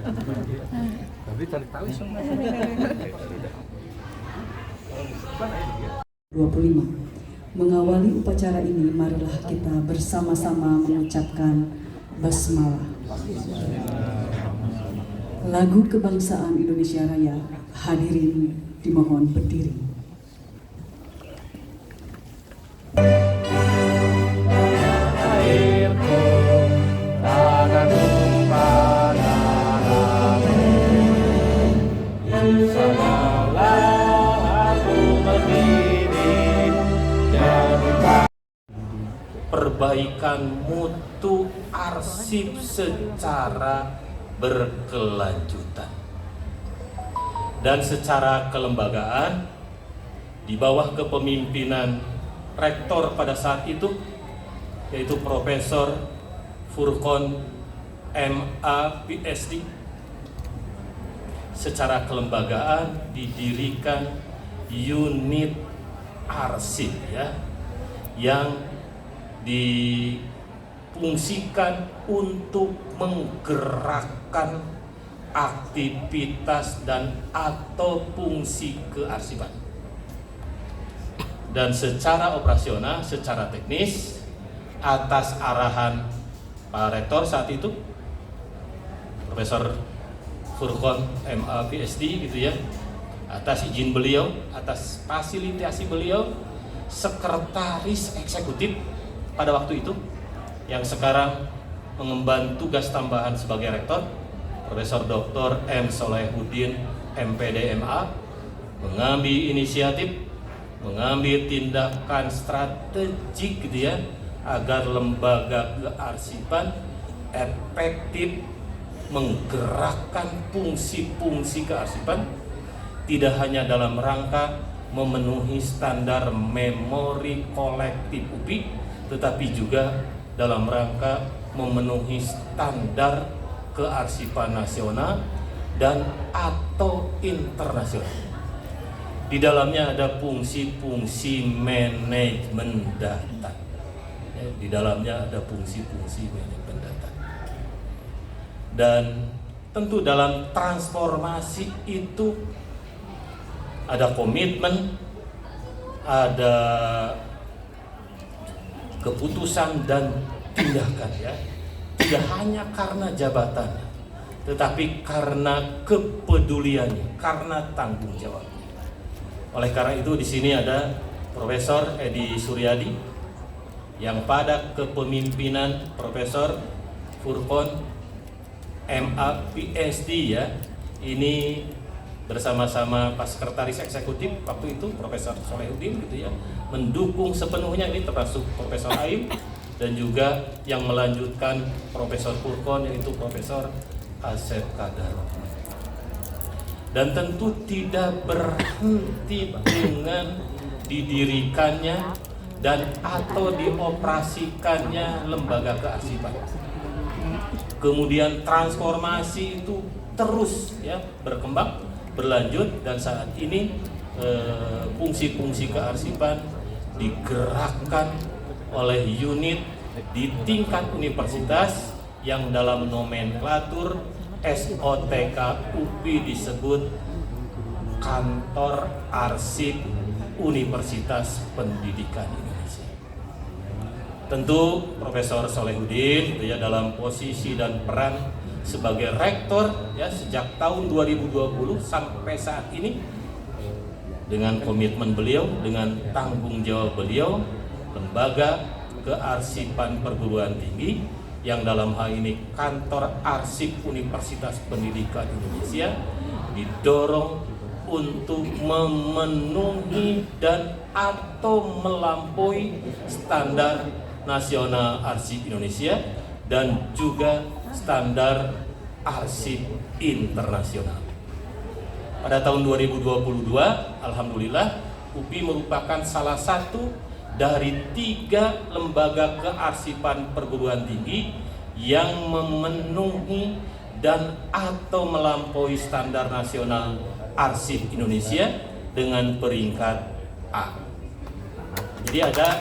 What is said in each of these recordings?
Tapi cari tahu semua. 25. Mengawali upacara ini, marilah kita bersama-sama mengucapkan basmalah. Lagu kebangsaan Indonesia Raya, hadirin dimohon berdiri. Perbaikan mutu arsip secara berkelanjutan dan secara kelembagaan di bawah kepemimpinan rektor pada saat itu, yaitu Profesor Furqon MA PhD. Secara kelembagaan didirikan unit arsip yang difungsikan untuk menggerakkan aktivitas dan atau fungsi kearsipan. Dan secara operasional, secara teknis, atas arahan Pak Rektor saat itu, Profesor Furqon MA PhD atas izin beliau, atas fasilitasi beliau, Sekretaris Eksekutif pada waktu itu yang sekarang mengemban tugas tambahan sebagai rektor, Profesor Dr. M. Solehuddin MPD MA, mengambil inisiatif, mengambil tindakan strategik agar lembaga kearsipan efektif menggerakkan fungsi-fungsi kearsipan tidak hanya dalam rangka memenuhi standar memori kolektif UPI, tetapi juga dalam rangka memenuhi standar kearsipan nasional dan atau internasional. Di dalamnya ada fungsi-fungsi manajemen data. Di dalamnya ada fungsi-fungsi manajemen data. Dan tentu dalam transformasi itu ada komitmen, ada keputusan dan tindakan tidak hanya karena jabatannya, tetapi karena kepeduliannya, karena tanggung jawabnya. Oleh karena itu di sini ada Profesor Edi Suryadi yang pada kepemimpinan Profesor Furqon MA PhD ini bersama-sama Pak Sekretaris Eksekutif waktu itu Profesor Solehuddin mendukung sepenuhnya, ini termasuk Profesor Aim dan juga yang melanjutkan Profesor Furqon yaitu Profesor Asep Kadar. Dan tentu tidak berhenti dengan didirikannya dan atau dioperasikannya lembaga kearsipan. Kemudian transformasi itu terus berkembang, berlanjut, dan saat ini fungsi-fungsi kearsipan digerakkan oleh unit di tingkat universitas yang dalam nomenklatur SOTK UPI disebut Kantor Arsip Universitas Pendidikan Indonesia. Tentu Profesor Solehuddin dalam posisi dan peran sebagai rektor sejak tahun 2020 sampai saat ini, dengan komitmen beliau, dengan tanggung jawab beliau, lembaga kearsipan perguruan tinggi yang dalam hal ini Kantor Arsip Universitas Pendidikan Indonesia didorong untuk memenuhi dan atau melampaui standar nasional arsip Indonesia dan juga standar arsip internasional. Pada tahun 2022, alhamdulillah, UPI merupakan salah satu dari 3 lembaga kearsipan perguruan tinggi yang memenuhi dan atau melampaui standar nasional arsip Indonesia dengan peringkat A. Jadi ada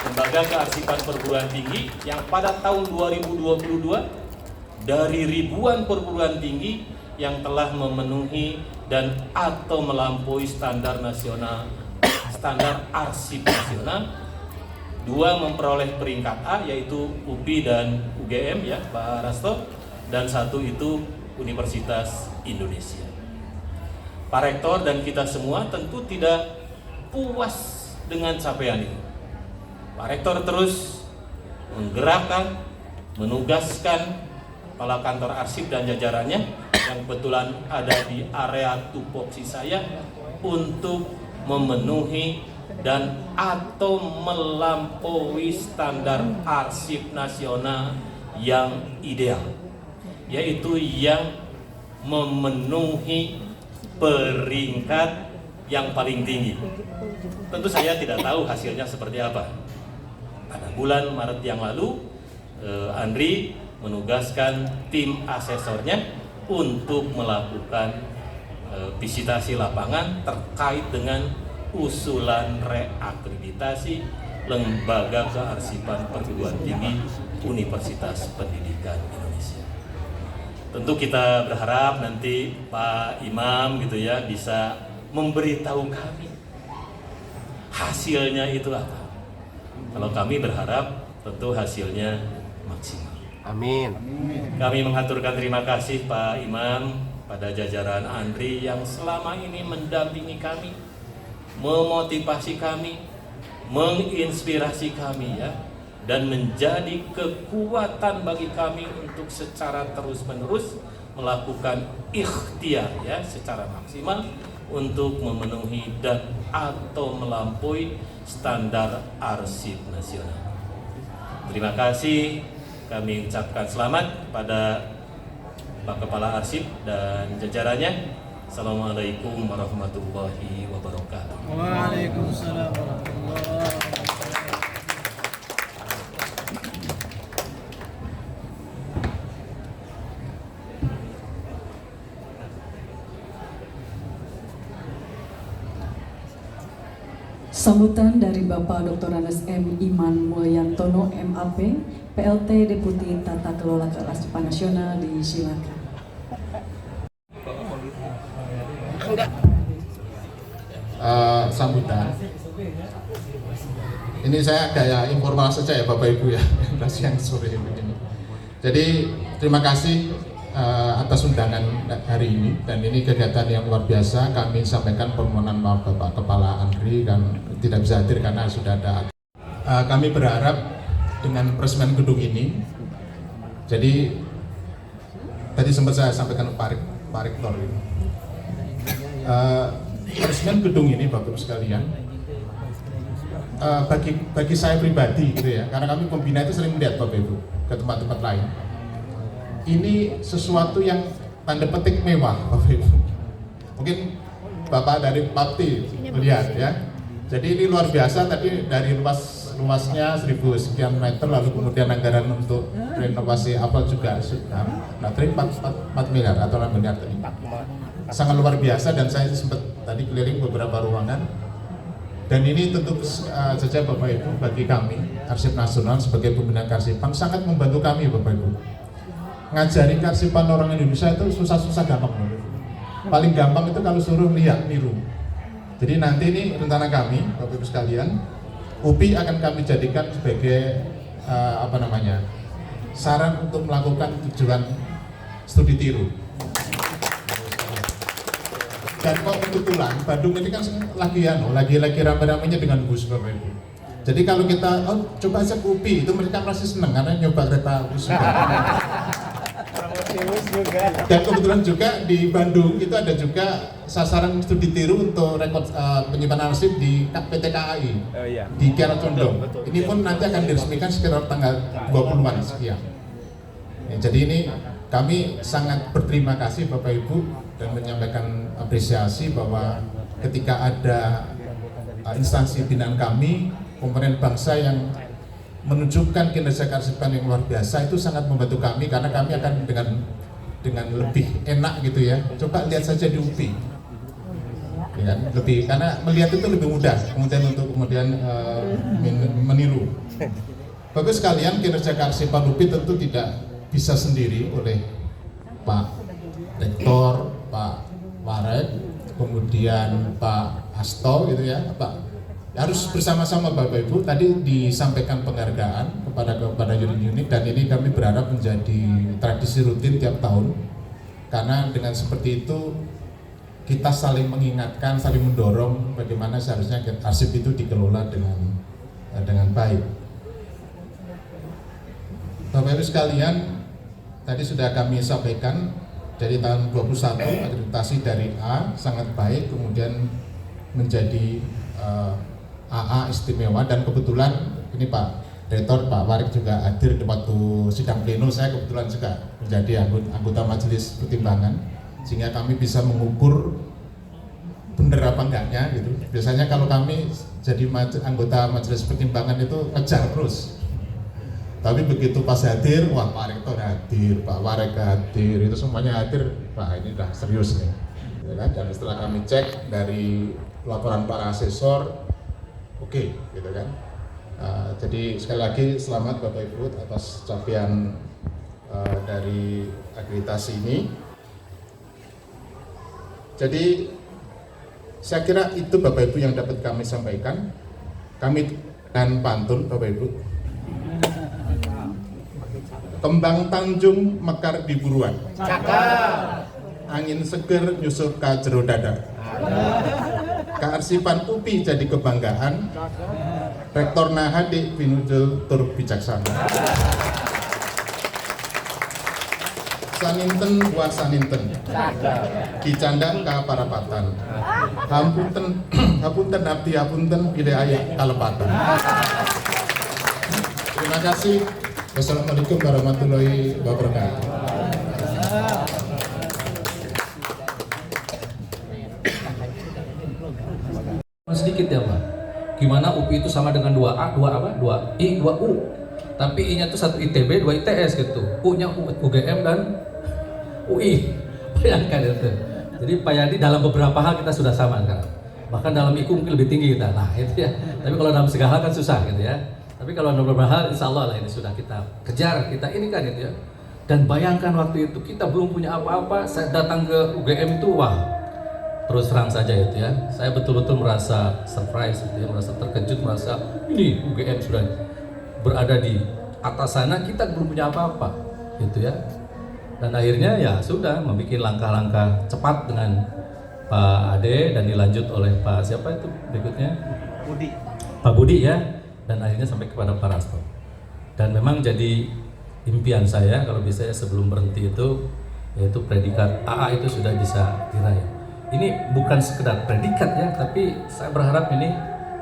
lembaga kearsipan perguruan tinggi yang pada tahun 2022 dari ribuan perguruan tinggi yang telah memenuhi dan atau melampaui standar nasional, standar arsip nasional. 2 memperoleh peringkat A, yaitu UPI dan UGM ya Pak Rasto, dan 1 itu Universitas Indonesia. Pak Rektor dan kita semua tentu tidak puas dengan capaian itu. Pak Rektor terus menggerakkan, menugaskan kepala kantor arsip dan jajarannya yang kebetulan ada di area tupoksi saya untuk memenuhi dan atau melampaui standar arsip nasional yang ideal, yaitu yang memenuhi peringkat yang paling tinggi. Tentu saya tidak tahu hasilnya seperti apa. Pada bulan Maret yang lalu, Andri menugaskan tim asesornya untuk melakukan visitasi lapangan terkait dengan usulan reakreditasi Lembaga Kearsipan Perguruan Tinggi Universitas Pendidikan Indonesia. Tentu kita berharap nanti Pak Imam gitu ya bisa memberitahu kami hasilnya itu apa. Kalau kami berharap tentu hasilnya maksimal. Amin. Kami mengaturkan terima kasih Pak Imam pada jajaran Andri yang selama ini mendampingi kami, memotivasi kami, menginspirasi kami ya, dan menjadi kekuatan bagi kami untuk secara terus-menerus melakukan ikhtiar ya secara maksimal untuk memenuhi dan atau melampaui standar arsip nasional. Terima kasih, kami ucapkan selamat pada Pak Kepala Arsip dan jajarannya. Assalamualaikum warahmatullahi wabarakatuh. Waalaikumsalam warahmatullahi wabarakatuh. Sambutan dari Bapak Dr. Andes M. Iman Mulyantono MAP, PLT Deputi Tata Kelola Kearsipan Nasional, disilakan. Sambutan. Ini saya kayak informal saja ya Bapak Ibu ya, siang sore ini. Jadi terima kasih atas undangan hari ini, dan ini kegiatan yang luar biasa. Kami sampaikan permohonan maaf Bapak Kepala Andri kan tidak bisa hadir karena sudah ada. Kami berharap dengan peresmian gedung ini, jadi tadi sempat saya sampaikan Pak Rektor ini. Peresmian gedung ini Bapak Ibu sekalian, bagi saya pribadi gitu ya, karena kami pembina itu sering melihat Bapak Ibu ke tempat-tempat lain, ini sesuatu yang tanda petik mewah Bapak Ibu. Mungkin Bapak dari Papti melihat ya, jadi ini luar biasa. Tadi dari luasnya 1000 sekian meter, lalu kemudian anggaran untuk renovasi apa juga nah, 4 miliar atau 6 miliar tadi. Sangat luar biasa, dan saya sempat tadi keliling beberapa ruangan, dan ini tentu saja Bapak Ibu bagi kami Arsip Nasional sebagai pembina kearsipan sangat membantu kami Bapak Ibu. Ngajari kearsipan orang Indonesia itu susah-susah gampang Bapak Ibu. Paling gampang itu kalau suruh lihat niru. Jadi nanti ini rencana kami Bapak Ibu sekalian, UPI akan kami jadikan sebagai saran untuk melakukan tujuan studi tiru. Dan kok kebetulan Bandung ini kan lagi rame-ramenya dengan bus Bapak Ibu. Jadi kalau kita coba aja UPI, itu mereka masih senang karena nyoba kereta bus juga. Dan kebetulan juga di Bandung itu ada juga sasaran studi tiru untuk rekod penyimpanan arsip di PT KAI di Kiara Condong. Ini pun nanti akan diresmikan sekitar tanggal 20-an sekian. Ya, jadi ini kami sangat berterima kasih Bapak Ibu dan menyampaikan apresiasi bahwa ketika ada instansi binaan kami, komponen bangsa yang menunjukkan kinerja kearsipan yang luar biasa, itu sangat membantu kami karena kami akan dengan lebih enak gitu ya. Coba lihat saja di UPI, ya, lebih karena melihat itu lebih mudah untuk kemudian meniru. Bapak sekalian, kinerja kearsipan UPI tentu tidak bisa sendiri oleh Pak Rektor, Pak Warek, kemudian Pak Hasto gitu ya, Pak. Harus bersama-sama Bapak Ibu. Tadi disampaikan penghargaan kepada unit-unit, dan ini kami berharap menjadi tradisi rutin tiap tahun. Karena dengan seperti itu kita saling mengingatkan, saling mendorong bagaimana seharusnya arsip itu dikelola dengan baik. Bapak Ibu sekalian, tadi sudah kami sampaikan dari tahun 21 akreditasi dari A sangat baik, kemudian menjadi AA istimewa, dan kebetulan ini Pak Rektor, Pak Warik juga hadir di waktu sidang pleno. Saya kebetulan juga menjadi anggota majelis pertimbangan, sehingga kami bisa mengukur bener apa enggaknya gitu. Biasanya kalau kami jadi anggota majelis pertimbangan itu ngejar terus. Tapi begitu pas hadir, wah Pak Rektor hadir, Pak Warik hadir, itu semuanya hadir. Wah ini udah serius nih. Ya kan? Dan setelah kami cek dari laporan para asesor, oke, gitu kan. Jadi sekali lagi selamat Bapak Ibu atas capaian dari akreditasi ini. Jadi saya kira itu Bapak Ibu yang dapat kami sampaikan. Kami dan pantun Bapak Ibu. Kembang Tanjung mekar di buruan. Cakap. Angin seger nyusup ka jero dada. Kearsipan UPI jadi kebanggaan. Rektor Nahadi pinujul tur bijaksana. Saninten buat saninten. Dicandang ka parapatan. Hapunten abdi hapunten pilih ayak kalepatan. Terima kasih. Wassalamualaikum warahmatullahi wabarakatuh. Sedikit ya Pak, gimana UPI itu sama dengan 2A, 2 apa? 2I, 2U, tapi I-nya itu 1 ITB, 2 ITS gitu, U-nya UGM dan UI, bayangkan itu. Jadi Pak Yadi dalam beberapa hal kita sudah sama sekarang, bahkan dalam IKU mungkin lebih tinggi kita, nah itu ya. Tapi kalau dalam segala hal kan susah gitu ya. Tapi kalau dalam beberapa hal insya Allah lah ini sudah kita kejar, kita ini kan gitu ya. Dan bayangkan waktu itu kita belum punya apa-apa, saya datang ke UGM itu wah, terus terang saja itu ya, saya betul-betul merasa surprise gitu ya, merasa terkejut, merasa ini UGM sudah berada di atas sana, kita belum punya apa-apa gitu ya. Dan akhirnya ya sudah membuat langkah-langkah cepat dengan Pak Ade dan dilanjut oleh Pak siapa itu berikutnya? Budi. Pak Budi ya, dan akhirnya sampai kepada Pak Rasto. Dan memang jadi impian saya kalau bisa ya sebelum berhenti itu, yaitu predikat AA itu sudah bisa diraih. Ini bukan sekedar predikat ya, tapi saya berharap ini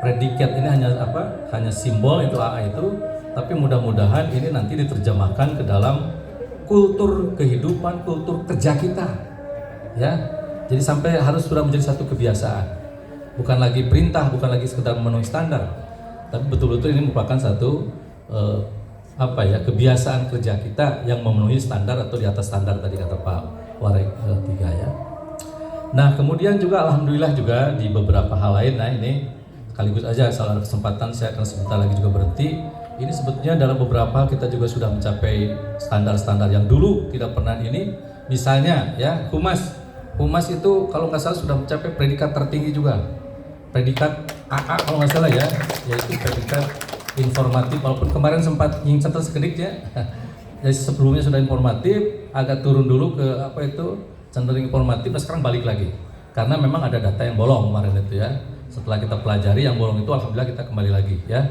predikat ini hanya apa? Hanya simbol itu AA itu, tapi mudah-mudahan ini nanti diterjemahkan ke dalam kultur kehidupan, kultur kerja kita. Ya. Jadi sampai harus sudah menjadi satu kebiasaan. Bukan lagi perintah, bukan lagi sekedar memenuhi standar. Tapi betul-betul ini merupakan satu kebiasaan kerja kita yang memenuhi standar atau di atas standar tadi kata Pak Warek 3 ya. Nah kemudian juga alhamdulillah juga di beberapa hal lain, nah ini sekaligus aja salah kesempatan saya akan sebentar lagi juga berhenti. Ini sebetulnya dalam beberapa hal kita juga sudah mencapai standar-standar yang dulu tidak pernah ini. Misalnya ya Humas itu kalau nggak salah sudah mencapai predikat tertinggi juga, predikat AA kalau nggak salah ya, yaitu predikat informatif. Walaupun kemarin sempat nyincet sekedik ya, jadi sebelumnya sudah informatif, agak turun dulu ke cenderung informatif, dan sekarang balik lagi karena memang ada data yang bolong kemarin itu ya. Setelah kita pelajari yang bolong itu alhamdulillah kita kembali lagi ya.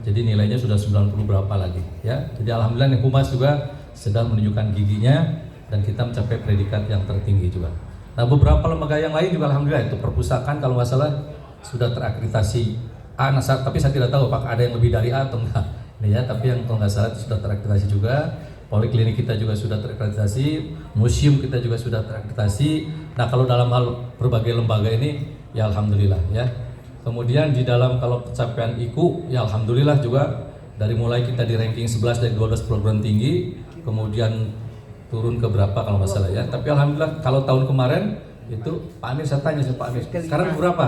Jadi nilainya sudah 90 berapa lagi ya. Jadi alhamdulillah nih Humas juga sedang menunjukkan giginya dan kita mencapai predikat yang tertinggi juga. Nah beberapa lembaga yang lain juga alhamdulillah itu perpustakaan kalau nggak salah sudah terakreditasi A, tapi saya tidak tahu apakah ada yang lebih dari A atau enggak. Ini ya, tapi yang kalau nggak salah itu sudah terakreditasi juga. Poliklinik kita juga sudah terakreditasi, museum kita juga sudah terakreditasi. Nah kalau dalam hal berbagai lembaga ini ya alhamdulillah ya. Kemudian di dalam kalau pencapaian IKU ya alhamdulillah juga dari mulai kita di ranking 11 dari 12 perguruan tinggi, kemudian turun ke berapa kalau nggak salah ya. Tapi alhamdulillah kalau tahun kemarin itu Pak Amir, saya tanya Pak Amir, sekarang berapa?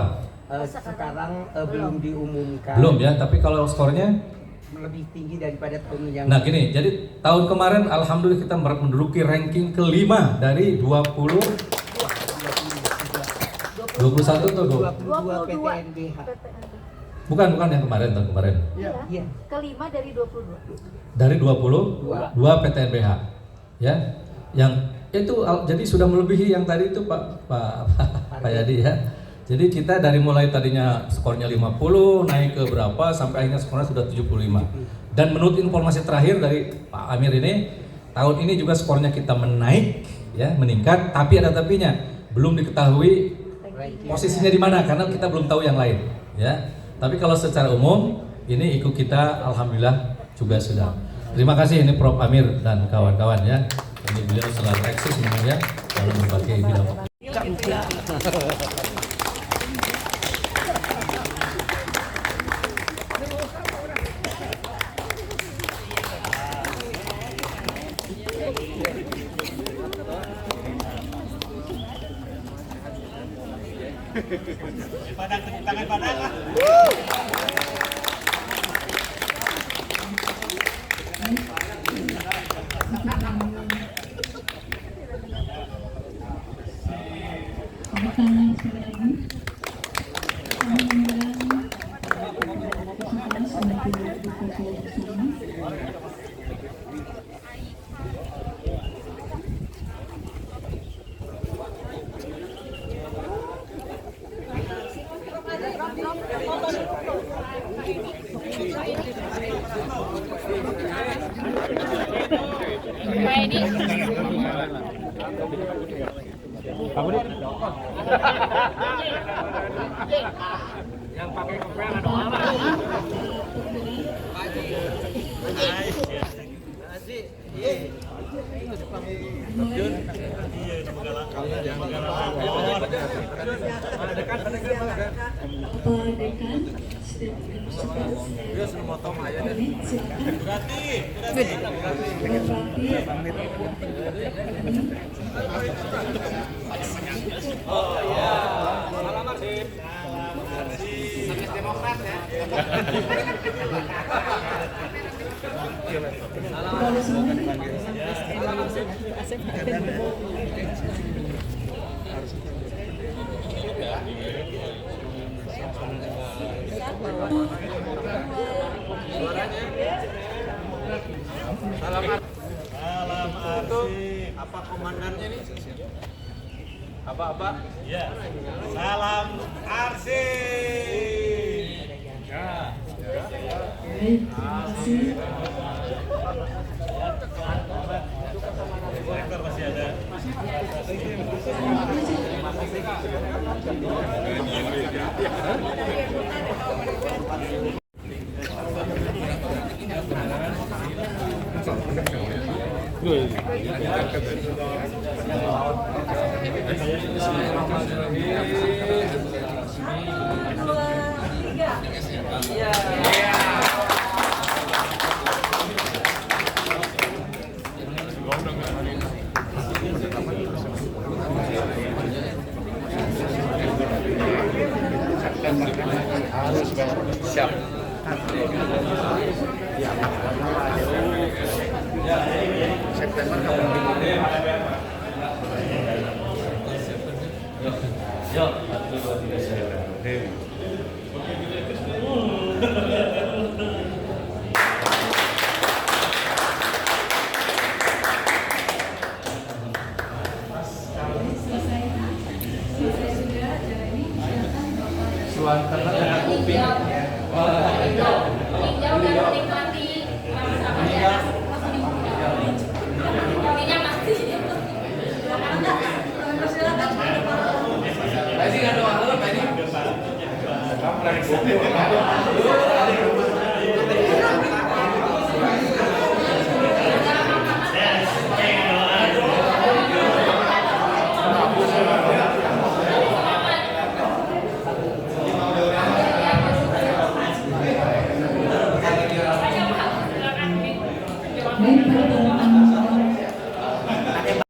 Sekarang belum diumumkan. Belum ya, tapi kalau skornya lebih tinggi daripada tahun yang Nah gini, jadi tahun kemarin alhamdulillah kita menduduki ranking kelima dari 21 atau 22 PTNBH. bukan yang kemarin, tahun kemarin. Iya. Kelima dari 22. Dari 22 PTNBH. Ya. Yang itu jadi sudah melebihi yang tadi itu Pak Yadi ya. Jadi kita dari mulai tadinya skornya 50 naik ke berapa sampai akhirnya skornya sudah 75. Dan menurut informasi terakhir dari Pak Amir ini, tahun ini juga skornya kita menaik ya, meningkat, tapi ada tapinya. Belum diketahui posisinya di mana karena kita belum tahu yang lain ya. Tapi kalau secara umum ini ikut kita alhamdulillah juga sudah. Terima kasih ini Prof Amir dan kawan-kawan ya. Ini beliau selalu eksis sebenarnya dalam berbagai bidang. Apa komandannya nih? Apa? Ya. Salam arsip. Ya. Baik, terima kasih. Rektor masih ada. Ini